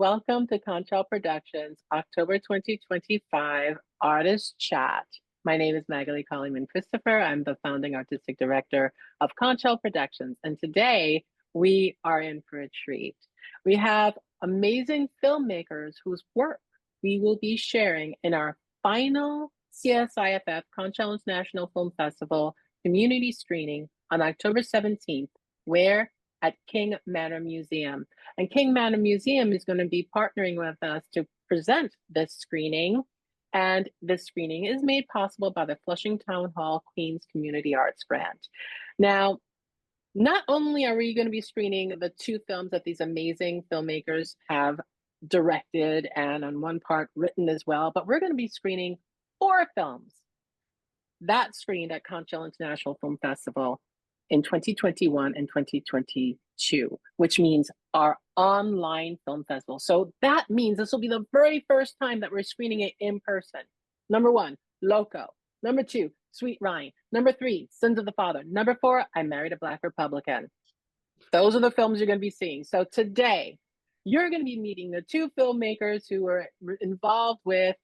Welcome to Conch Shell Productions, October 2025 Artist Chat. My name is COLIMON-CHRISTOPHER. I'm the founding artistic director of Conch Shell Productions, and today we are in for a treat. We have amazing filmmakers whose work we will be sharing in our final CSIFF, Conch Shell International Film Festival community screening on October 17th, where at King Manor Museum. And King Manor Museum is going to be partnering with us to present this screening. And this screening is made possible by the Flushing Town Hall Queens Community Arts Grant. Now, not only are we going to be screening the two films that these amazing filmmakers have directed and on one part written as well, but we're going to be screening 4 films that screened at Conch Shell International Film Festival in 2021 and 2022, which means our online film festival. So that means this will be the very first time that we're screening it in person. Number 1, Loko. Number 2, Sweet Rind. Number 3, Sins of the Father. Number 4, I Married a Black Republican. Those are the films you're going to be seeing. So today, you're going to be meeting the 2 filmmakers who were involved with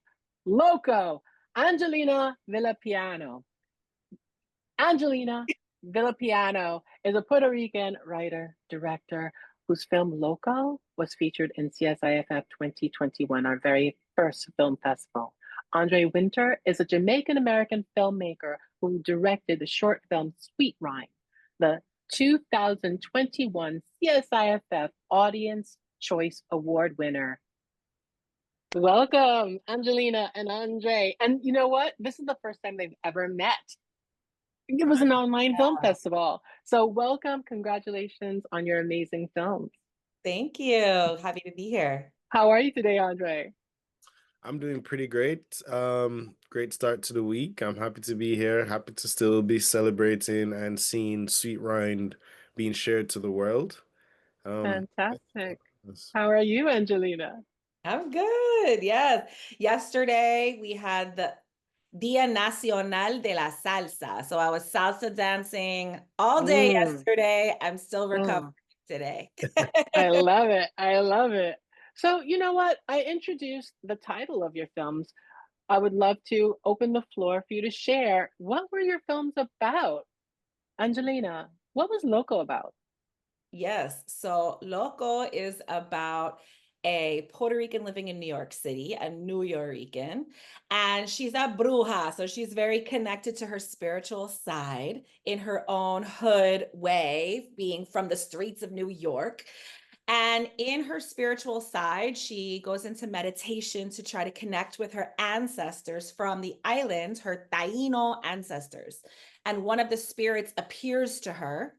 Loko, Angelina Villapiano. Angelina Villapiano is a Puerto Rican writer, director, whose film Loko was featured in CSIFF 2021, our very first film festival. Andre Wynter is a Jamaican-American filmmaker who directed the short film Sweet Rind, the 2021 CSIFF Audience Choice Award winner. Welcome, Angelina and Andre. And you know what? This is the first time they've ever met. It was an online film festival. So welcome, congratulations on your amazing films. Thank you. Happy to be here. How are you today, Andre? I'm doing pretty great. Great start to the week. I'm happy to be here. Happy to still be celebrating and seeing Sweet Rind being shared to the world. Fantastic. How are you, Angelina? I'm good. Yes. Yesterday we had the Día Nacional de la Salsa. So I was salsa dancing all day yesterday. I'm still recovering today. I love it. I love it. So, you know what? I introduced the title of your films. I would love to open the floor for you to share. What were your films about? Angelina, what was Loko about? Yes. So Loko is about a Puerto Rican living in New York City, a New Yorican, and she's a bruja. So she's very connected to her spiritual side in her own hood way, being from the streets of New York. And in her spiritual side, she goes into meditation to try to connect with her ancestors from the island, her Taino ancestors. And one of the spirits appears to her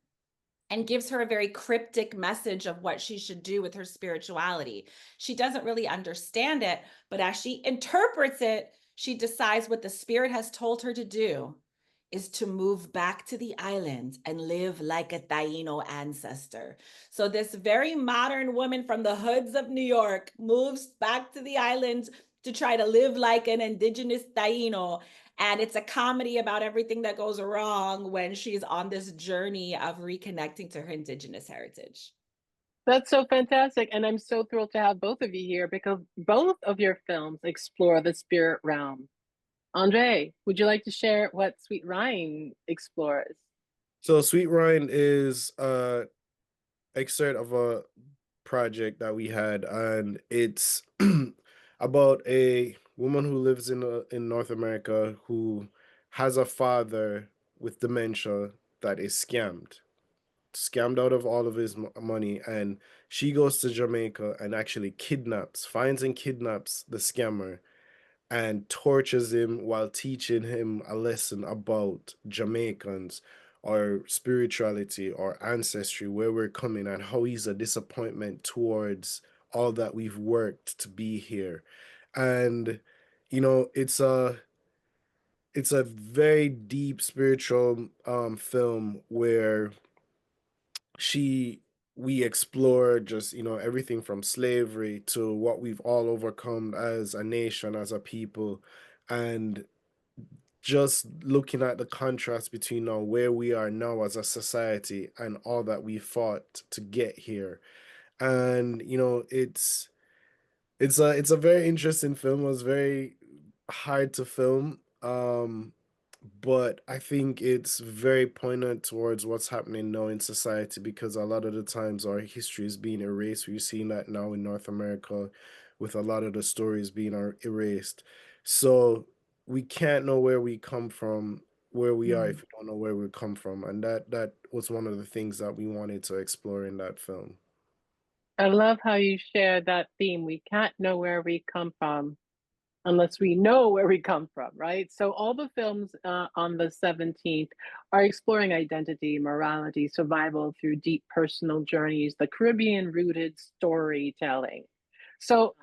and gives her a very cryptic message of what she should do with her spirituality. She doesn't really understand it, but as she interprets it, she decides what the spirit has told her to do is to move back to the island and live like a Taino ancestor. So this very modern woman from the hoods of New York moves back to the island to try to live like an indigenous Taino. And it's a comedy about everything that goes wrong when she's on this journey of reconnecting to her indigenous heritage. That's so fantastic. And I'm so thrilled to have both of you here because both of your films explore the spirit realm. Andre, would you like to share what Sweet Rind explores? So Sweet Rind is excerpt of a project that we had, and it's about a woman who lives in North America who has a father with dementia that is scammed out of all of his money, and she goes to Jamaica and actually finds and kidnaps the scammer and tortures him while teaching him a lesson about Jamaicans or spirituality or ancestry, where we're coming, and how he's a disappointment towards all that we've worked to be here. And it's a very deep spiritual film where she we explore just everything from slavery to what we've all overcome as a nation, as a people, and just looking at the contrast between now where we are now as a society and all that we fought to get here. And It's a very interesting film. It was very hard to film. But I think it's very poignant towards what's happening now in society because a lot of the times our history is being erased. We're seeing that now in North America with a lot of the stories being erased. So we can't know where we come from, where we are if Mm. we don't know where we come from. And that was one of the things that we wanted to explore in that film. I love how you share that theme. We can't know where we come from unless we know where we come from, right? So all the films on the 17th are exploring identity, morality, survival through deep personal journeys, the Caribbean rooted storytelling. So,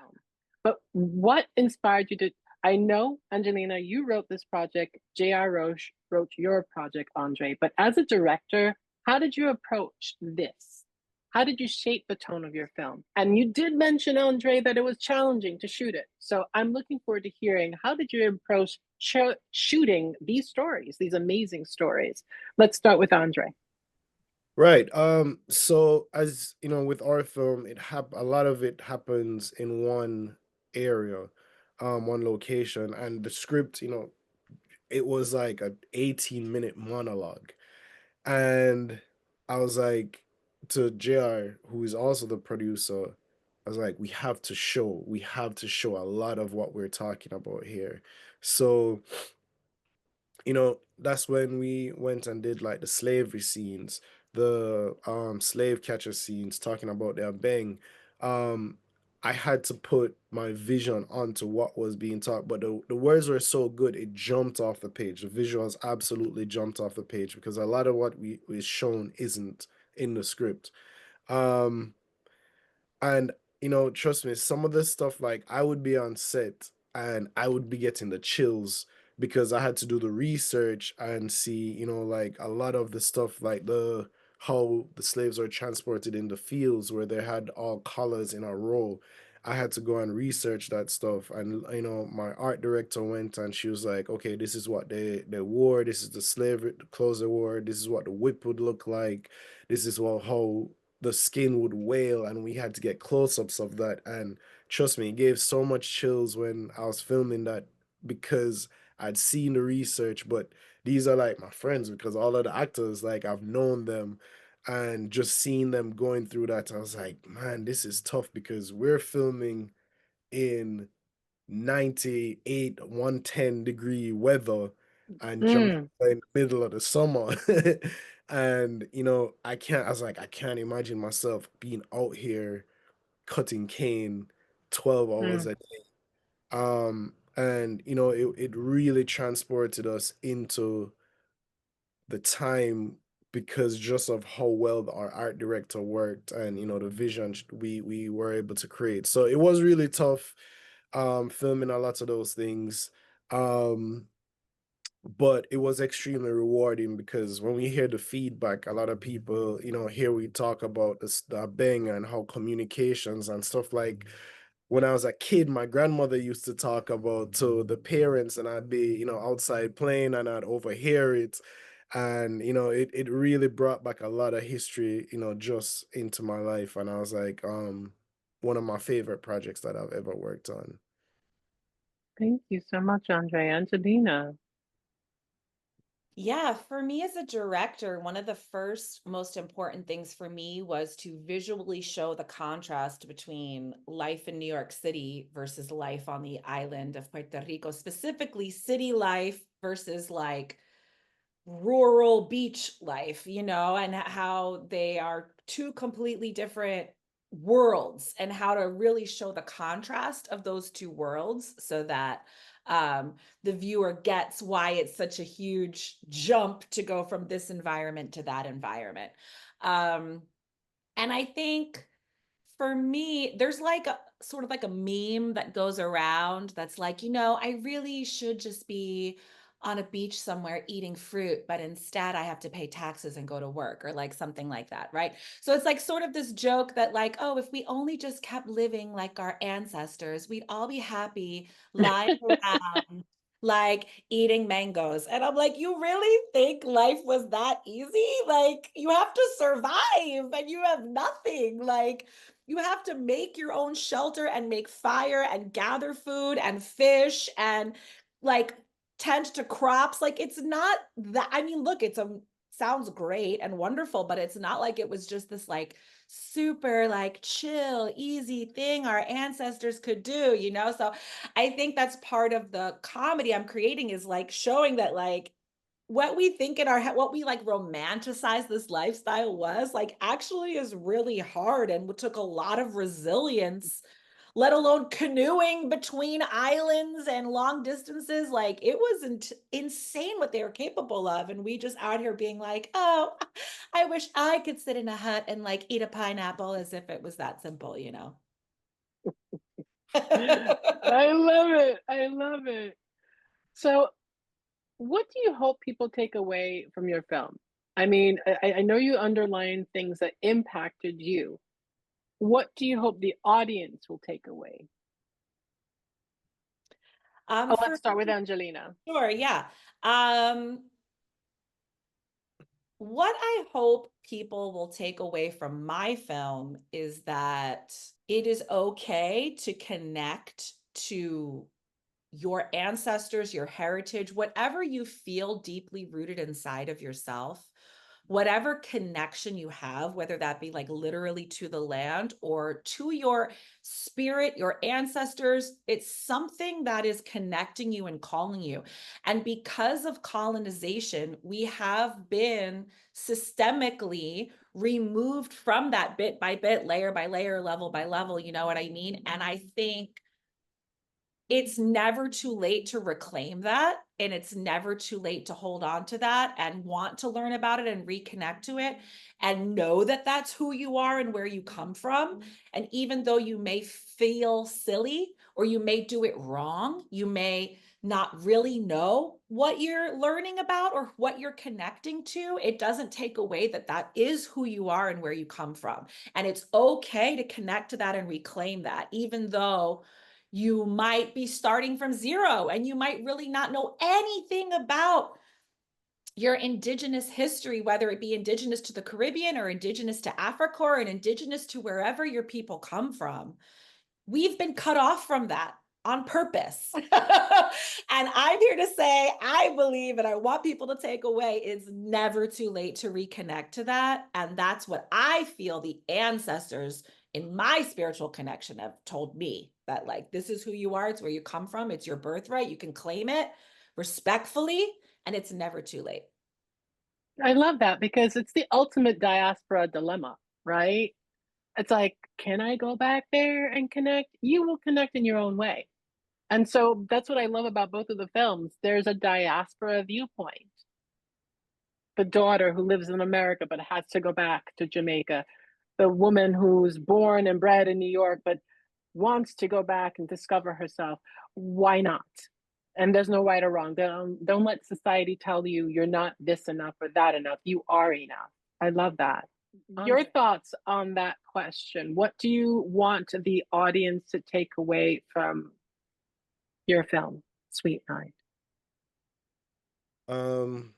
but what inspired you to? I know, Angelina, you wrote this project, J.R. Roche wrote your project, Andre, but as a director, how did you approach this? How did you shape the tone of your film? And you did mention, Andre, that it was challenging to shoot it. So I'm looking forward to hearing how did you approach shooting these stories, these amazing stories? Let's start with Andre. Right. So as you know, with our film, a lot of it happens in one area, one location, and the script, it was like an 18-minute monologue. And I was like to JR, who is also the producer, I was like, we have to show a lot of what we're talking about here. So that's when we went and did like the slavery scenes, the slave catcher scenes, talking about their bang. Um, I had to put my vision onto what was being taught, but the words were so good, it jumped off the page. The visuals absolutely jumped off the page because a lot of what we is shown isn't in the script. Um, and trust me, some of this stuff, like I would be on set and I would be getting the chills because I had to do the research and see, like a lot of the stuff, like the how the slaves are transported in the fields where they had all colors in a row. I had to go and research that stuff. And my art director went and she was like, okay, this is what they wore, this is the slave clothes they wore, this is what the whip would look like, this is what how the skin would wail, and we had to get close-ups of that. And trust me, it gave so much chills when I was filming that because I'd seen the research, but these are like my friends because all of the actors, like I've known them, and just seeing them going through that, I was like, man, this is tough because we're filming in 98, 110-degree weather and jumping Mm, in the middle of the summer. And I was like, I can't imagine myself being out here cutting cane 12 hours mm, a day. And it really transported us into the time because just of how well our art director worked and the vision we were able to create. So it was really tough filming a lot of those things. Um but it was extremely rewarding because when we hear the feedback, a lot of people, here we talk about this the bang and how communications and stuff like when I was a kid, my grandmother used to talk about to the parents, and I'd be, outside playing and I'd overhear it. And, it really brought back a lot of history, just into my life. And I was like, one of my favorite projects that I've ever worked on. thank you so much, Andre. Angelina. Yeah, for me as a director, one of the first most important things for me was to visually show the contrast between life in New York City versus life on the island of Puerto Rico, specifically city life versus like rural beach life, and how they are two completely different worlds, and how to really show the contrast of those two worlds so that um, the viewer gets why it's such a huge jump to go from this environment to that environment. Um, and I think for me, there's like a sort of like a meme that goes around that's like, I really should just be on a beach somewhere eating fruit, but instead I have to pay taxes and go to work, or like something like that, right? So it's like sort of this joke that like, oh, if we only just kept living like our ancestors, we'd all be happy lying around like eating mangoes. And I'm like, you really think life was that easy? Like, you have to survive and you have nothing. Like, you have to make your own shelter and make fire and gather food and fish and like tend to crops. Like, it's not that, I mean, look, it's a sounds great and wonderful, but it's not like it was just this like super like chill, easy thing our ancestors could do, you know? So I think that's part of the comedy I'm creating is like showing that like what we think in our head, what we like romanticize this lifestyle was like actually is really hard and took a lot of resilience, let alone canoeing between islands and long distances. Like it was insane what they were capable of. And we just out here being like, oh, I wish I could sit in a hut and like eat a pineapple as if it was that simple, you know? I love it. I love it. So, what do you hope people take away from your film? I mean, I know you underline things that impacted you. What do you hope the audience will take away? Oh, let's For start with Angelina. sure, yeah. Um, what I hope people will take away from my film is that it is okay to connect to your ancestors, your heritage, whatever you feel deeply rooted inside of yourself, whatever connection you have, whether that be like literally to the land or to your spirit, your ancestors, it's something that is connecting you and calling you. And because of colonization, we have been systemically removed from that bit by bit, layer by layer, level by level. You know what I mean? And I think it's never too late to reclaim that. And it's never too late to hold on to that and want to learn about it and reconnect to it and know that that's who you are and where you come from. And even though you may feel silly or you may do it wrong, you may not really know what you're learning about or what you're connecting to, it doesn't take away that that is who you are and where you come from. And it's okay to connect to that and reclaim that, even though you might be starting from zero and you might really not know anything about your indigenous history, whether it be indigenous to the Caribbean or indigenous to Africa or indigenous to wherever your people come from. We've been cut off from that on purpose. And I'm here to say, I believe, and I want people to take away, it's never too late to reconnect to that. And that's what I feel the ancestors in my spiritual connection have told me, that like, this is who you are. It's where you come from. It's your birthright. You can claim it respectfully, and it's never too late. I love that because it's the ultimate diaspora dilemma, right? It's like, can I go back there and connect? You will connect in your own way. And so that's what I love about both of the films. There's a diaspora viewpoint. The daughter who lives in America but has to go back to Jamaica. The woman who's born and bred in New York but wants to go back and discover herself. Why not? And there's no right or wrong. Don't let society tell you you're not this enough or that enough. You are enough. I love that. Your thoughts on that question. What do you want the audience to take away from your film, Sweet Rind? Um,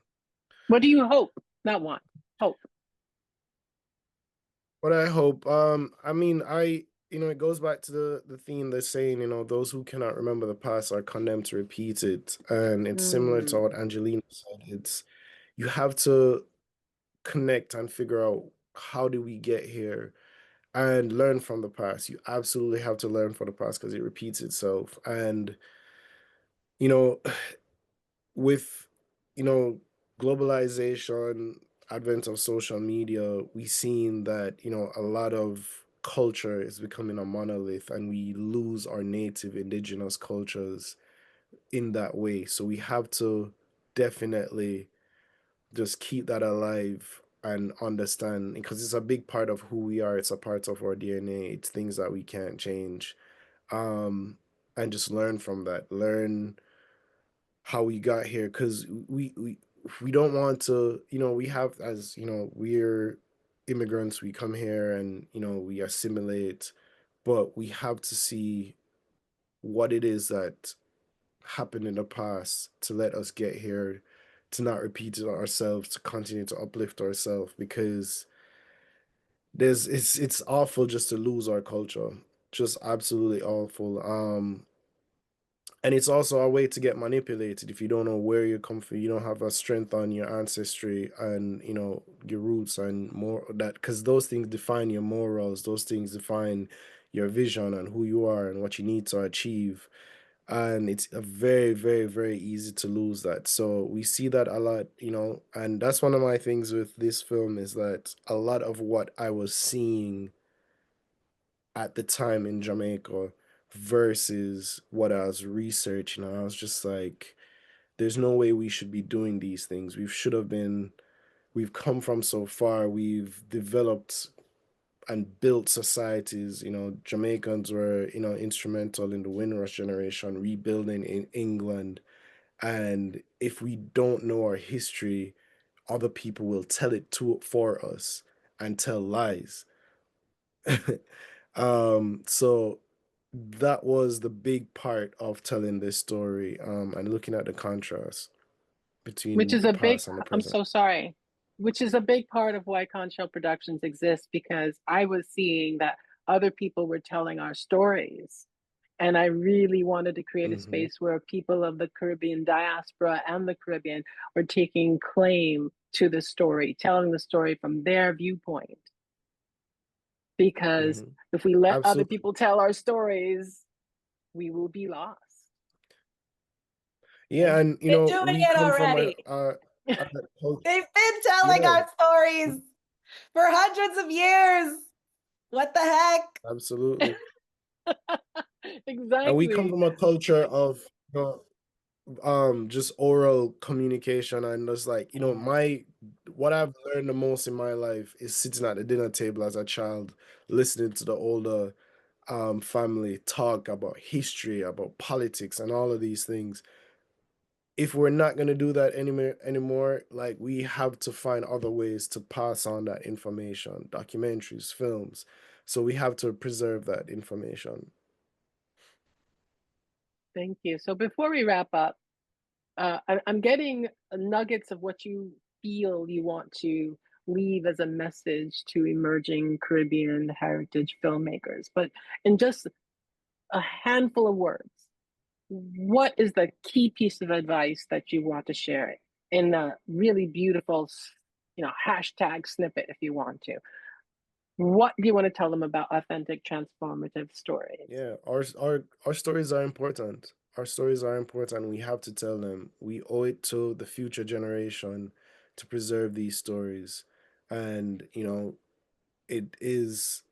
What do you hope? Not want. Hope. what I hope, I mean, it goes back to the theme they're saying, those who cannot remember the past are condemned to repeat it. And it's similar to Mm. what Angelina said. You have to connect and figure out how do we get here and learn from the past. You absolutely have to learn from the past because it repeats itself. And, you know, with, globalization, advent of social media, we've seen that, a lot of culture is becoming a monolith and we lose our native indigenous cultures in that way. So we have to definitely just keep that alive and understand because it's a big part of who we are. It's a part of our DNA. It's things that we can't change. Um, and just learn from that. Learn how we got here because we don't want to, we have as, we're immigrants, we come here and, we assimilate, but we have to see what it is that happened in the past to let us get here, to not repeat it ourselves, to continue to uplift ourselves, because it's awful just to lose our culture. Just absolutely awful. And it's also a way to get manipulated if you don't know where you come from. You don't have a strength on your ancestry and your roots and more that, because those things define your morals. Those things define your vision and who you are and what you need to achieve. And it's a very, very, very easy to lose that. So we see that a lot, and that's one of my things with this film, is that a lot of what I was seeing at the time in Jamaica versus what I was researching, I was just like, there's no way we should be doing these things. We've come from so far. We've developed and built societies. Jamaicans were, instrumental in the Windrush generation, rebuilding in England. And if we don't know our history, other people will tell it for us and tell lies. So that was the big part of telling this story, and looking at the contrast Which between is the a big, past and the I'm present. so sorry, which is a big part of why Conch Shell Productions exists, because I was seeing that other people were telling our stories. And I really wanted to create a Hmm. space where people of the Caribbean diaspora and the Caribbean were taking claim to the story, telling the story from their viewpoint. Because Hmm. if we let other Absolutely. people tell our stories, we will be lost. Yeah, Thank and Been doing we it come from already. you. a cult- They've been telling yeah, our stories for hundreds of years. What the heck? absolutely. And we come Exactly. from a culture of just oral communication, and just like Yeah. my what I've learned the most in my life is sitting at the dinner table as a child, listening to the older family talk about history, about politics, and all of these things. If we're not going to do that anymore, like, we have to find other ways to pass on that information, documentaries, films. So we have to preserve that information. Thank you. So before we wrap up, I'm getting nuggets of what you feel you want to leave as a message to emerging Caribbean heritage filmmakers. But in just a handful of words, what is the key piece of advice that you want to share in a really beautiful, hashtag snippet if you want to? What do you want to tell them about authentic, transformative stories? Yeah, our stories are important. Our stories are important. We have to tell them. We owe it to the future generation to preserve these stories. And, it is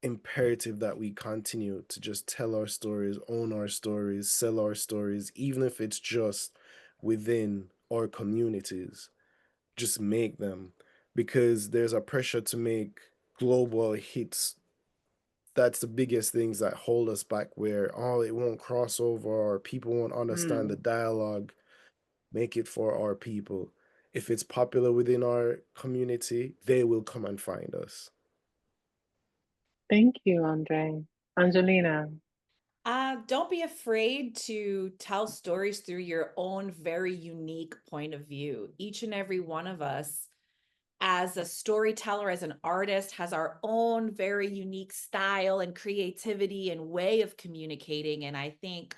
imperative that we continue to just tell our stories, own our stories, sell our stories, even if it's just within our communities. Just make them, because there's a pressure to make global hits. That's the biggest things that hold us back, where it won't cross over, or people won't understand the Hmm. dialogue. Make it for our people. If it's popular within our community, they will come and find us. Thank you, Andre. Angelina. Don't be afraid to tell stories through your own very unique point of view. Each and every one of us, as a storyteller, as an artist, has our own very unique style and creativity and way of communicating. And I think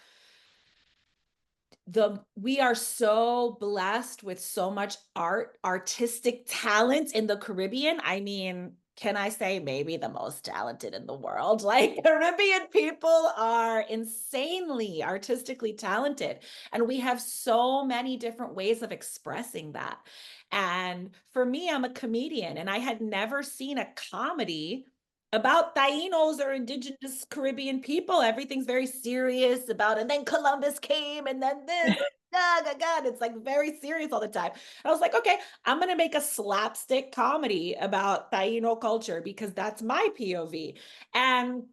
we are so blessed with so much artistic talent in the Caribbean. I mean, can I say maybe the most talented in the world? Like, Caribbean people are insanely artistically talented, and we have so many different ways of expressing that. And for me, I'm a comedian, and I had never seen a comedy about Tainos or indigenous Caribbean people. Everything's very serious about, and then Columbus came, and then this, God, it's like very serious all the time. And I was like, okay, I'm gonna make a slapstick comedy about Taino culture because that's my POV. And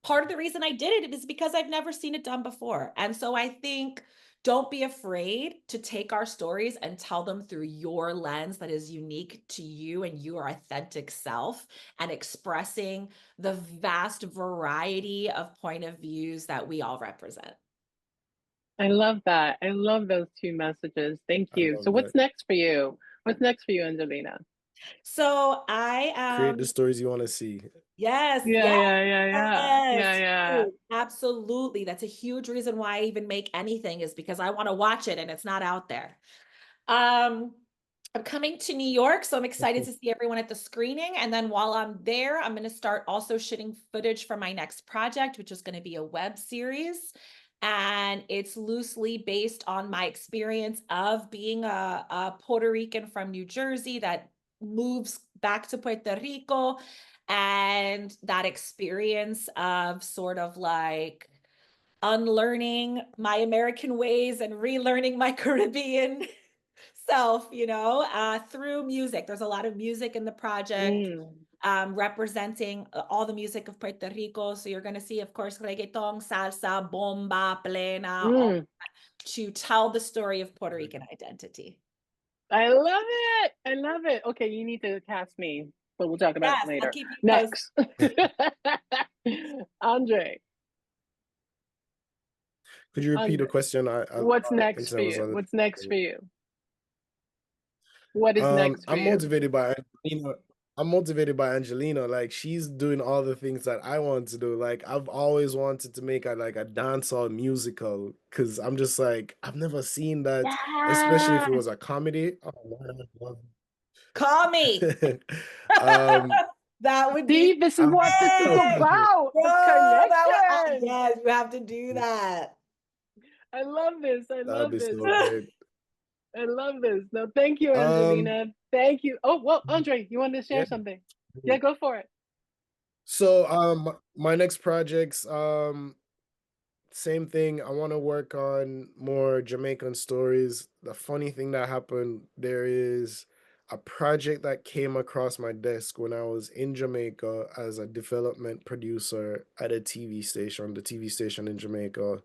part of the reason I did it is because I've never seen it done before. And so I think, don't be afraid to take our stories and tell them through your lens that is unique to you and your authentic self, and expressing the vast variety of point of views that we all represent. I love that. I love those two messages. Thank I you. So love what's that. next for you? What's next for you, Angelina? So I Create the stories you want to see. yes, Yeah, yes, yeah, yeah, yeah. Yeah, yeah. huge. Absolutely. That's a huge reason why I even make anything is because I want to watch it and it's not out there. Um, I'm coming to New York, so I'm excited to see everyone at the screening. And then while I'm there, I'm going to start also shooting footage for my next project, which is going to be a web series. And it's loosely based on my experience of being a Puerto Rican from New Jersey that moves back to Puerto Rico, and that experience of sort of like unlearning my American ways and relearning my Caribbean self, through music. There's a lot of music in the project, Mm, representing all the music of Puerto Rico. So you're going to see, of course, reggaeton, salsa, bomba, plena, all mm. to tell the story of Puerto Rican identity. I love it. I love it. Okay, you need to cast me, but we'll talk about it Yes, I'll later. keep you posted. Next. Andre, Could you repeat the Andre, question? I what's next for internet was you? on What's next for you? What is next for I'm you? motivated by Angelina. I'm motivated by Angelina. Like she's doing all the things that I want to do. Like I've always wanted to make a dancehall musical because I'm just like I've never seen that, especially if it Yes. was a comedy. Oh, man, I love Call me. it. um, That would be See, this is I'm what this is so great. happy. about. Bro, The connection. yes, you have to do that. I love this. I That'd love be this. so great. I love this. No, thank you, Um, Angelina. Thank you. Oh, well, Andre, you wanted to yeah. share something? Yeah, go for it. So my next projects, same thing. I want to work on more Jamaican stories. The funny thing that happened, there is a project that came across my desk when I was in Jamaica as a development producer at a TV station, the TV station in Jamaica,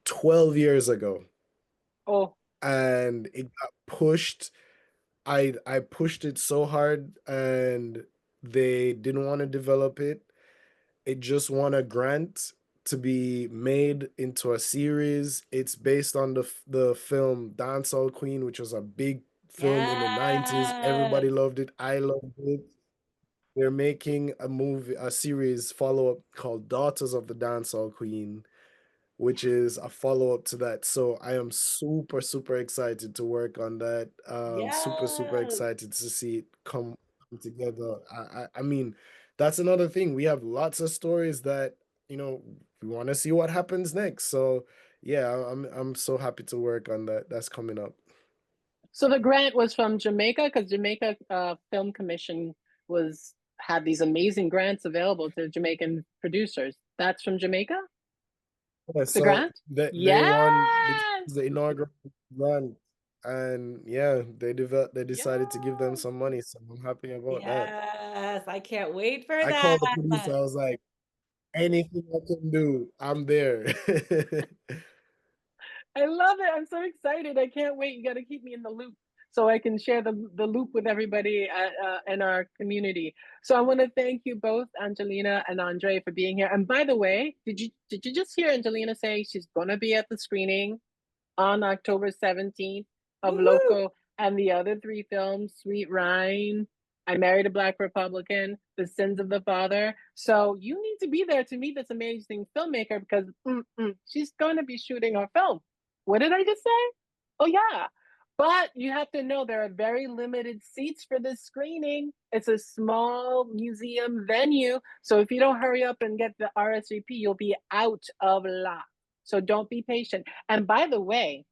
12 years ago. Oh, And it got pushed. I pushed it so hard and they didn't want to develop it. It just won a grant to be made into a series. It's based on the film Dancehall Queen, which was a big film in the 90s. Yes. Everybody loved it. I loved it. They're making a series follow-up called Daughters of the Dancehall Queen, which is a follow-up to that. So I am super, super excited to work on that. Super, super Yes. excited to see it come together. I mean, that's another thing. We have lots of stories that, we want to see what happens next. So yeah, I'm so happy to work on that. That's coming up. so the grant was from Jamaica because Jamaica Film Commission was had these amazing grants available to Jamaican producers. That's from Jamaica, Yeah, the so grant? they won this Yes. is the inaugural run, and yeah, they decided to give them Yes. some money, so I'm happy about that. Yes. I can't wait for I that. called the producer. I was like, anything I can do, I'm there. I love it. I'm so excited. I can't wait. You got to keep me in the loop so I can share the loop with everybody in our community. So I want to thank you both, Angelina and Andre, for being here. And by the way, did you just hear Angelina say she's going to be at the screening on October 17th of Woohoo. Loko and the other three films, Sweet Rind, I Married a Black Republican, The Sins of the Father. So you need to be there to meet this amazing filmmaker because she's going to be shooting her film. What did I just say? Oh, yeah. But you have to know there are very limited seats for this screening. It's a small museum venue. So if you don't hurry up and get the RSVP, you'll be out of luck. So don't be patient. And by the way,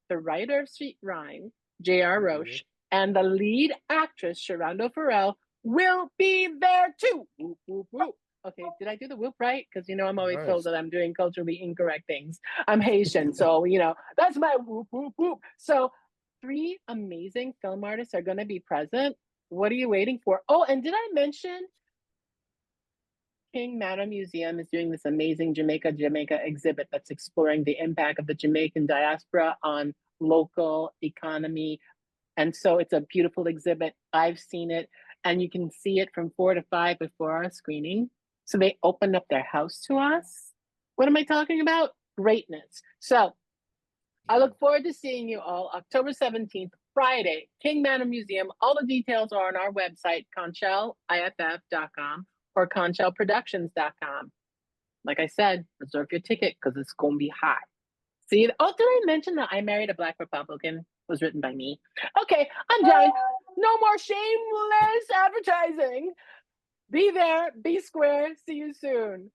the writer of Sweet Rind, J.R. Mhm. Roche, and the lead actress, Sharonda Farrell, will be there too. Whoop, whoop, whoop. Okay, did I do the whoop right? Because I'm always told Nice. that I'm doing culturally incorrect things. I'm Haitian, so that's my whoop, whoop, whoop. So three amazing film artists are going to be present. What are you waiting for? Oh, and did I mention King Manor Museum is doing this amazing Jamaica exhibit that's exploring the impact of the Jamaican diaspora on local economy. And so it's a beautiful exhibit. I've seen it, and you can see it from 4 to 5 before our screening. So they opened up their house to us. What am I talking about? Greatness. So I look forward to seeing you all October 17th, Friday, King Manor Museum. All the details are on our website, conchshell.com or conchshellproductions.com. Like I said, reserve your ticket because it's going to be hot. See, oh, did I mention that I Married a Black Republican was written by me? Okay, I'm done. No more shameless advertising. Be there, be square. See you soon.